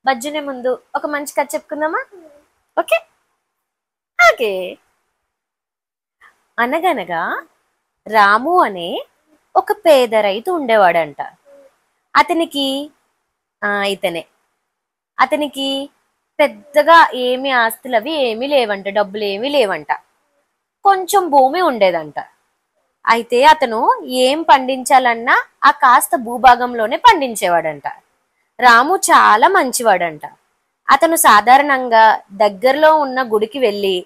బజ్జునే ముందు ఒక మంచి కథ చెప్పుకుందామా? Okay okay. అనగనగా రాము అనే ఒక పేద రైతు ఉండేవాడంట. అతనికి ఇతనే అతనికి పెద్దగా ఏమి ఆస్తులు అవి ఏమీ లేవంట, డబ్బులు ఏమీ లేవంట. కొంచెం భూమి ఉండేదంట. అయితే అతను ఏం పండించాలన్నా ఆ కాస్త భూభాగంలోనే పండించేవాడంట. రాము చాలా మంచివాడంట. అతను సాధారణంగా దగ్గరలో ఉన్న గుడికి వెళ్ళి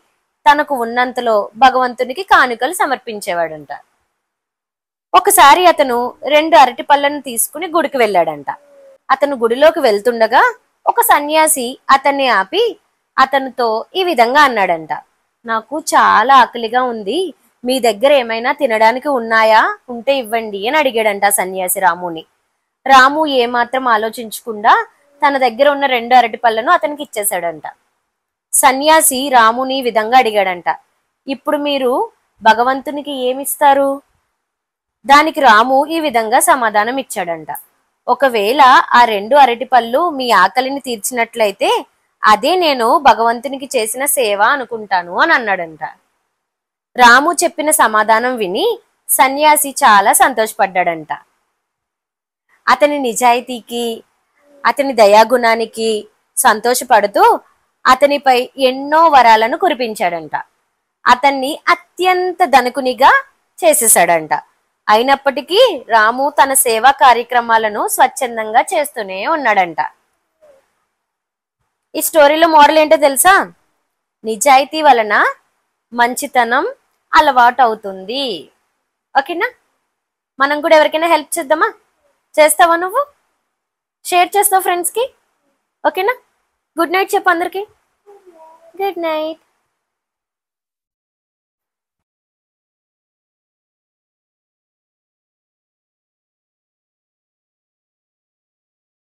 తనకు ఉన్నంతలో భగవంతునికి కానుకలు సమర్పించేవాడంట. ఒకసారి అతను 2 అరటి పళ్ళను తీసుకుని గుడికి వెళ్ళాడంట. అతను గుడిలోకి వెళ్తుండగా ఒక సన్యాసి అతన్ని ఆపి అతనితో ఈ విధంగా అన్నాడంట, నాకు చాలా ఆకలిగా ఉంది, మీ దగ్గర ఏమైనా తినడానికి ఉన్నాయా, ఉంటే ఇవ్వండి అని అడిగాడంట సన్యాసి రాముని. రాము ఏమాత్రం ఆలోచించకుండా తన దగ్గర ఉన్న 2 అరటి పళ్ళను అతనికి ఇచ్చేశాడంట. సన్యాసి రాముని విధంగా అడిగాడంట, ఇప్పుడు మీరు భగవంతునికి ఏమిస్తారు? దానికి రాము ఈ విధంగా సమాధానం ఇచ్చాడంట, ఒకవేళ ఆ 2 అరటి పళ్ళు మీ ఆకలిని తీర్చినట్లయితే అదే నేను భగవంతునికి చేసిన సేవ అనుకుంటాను అని అన్నాడంట. రాము చెప్పిన సమాధానం విని సన్యాసి చాలా సంతోషపడ్డాడంట. అతని నిజాయితీకి, అతని దయాగుణానికి సంతోషపడుతూ అతనిపై ఎన్నో వరాలను కురిపించాడంట. అతన్ని అత్యంత ధనికునిగా చేసేసాడంట. అయినప్పటికీ రాము తన సేవా కార్యక్రమాలను స్వచ్ఛందంగా చేస్తూనే ఉన్నాడంట. ఈ స్టోరీలో మోడల్ ఏంటో తెలుసా? నిజాయితీ వలన మంచితనం అలవాటు అవుతుంది. ఓకేనా? మనం కూడా ఎవరికైనా హెల్ప్ చేద్దామా? చేస్తావా? నువ్వు షేర్ చేస్తావు ఫ్రెండ్స్కి? ఓకేనా? గుడ్ నైట్ చెప్పు అందరికి. Good night.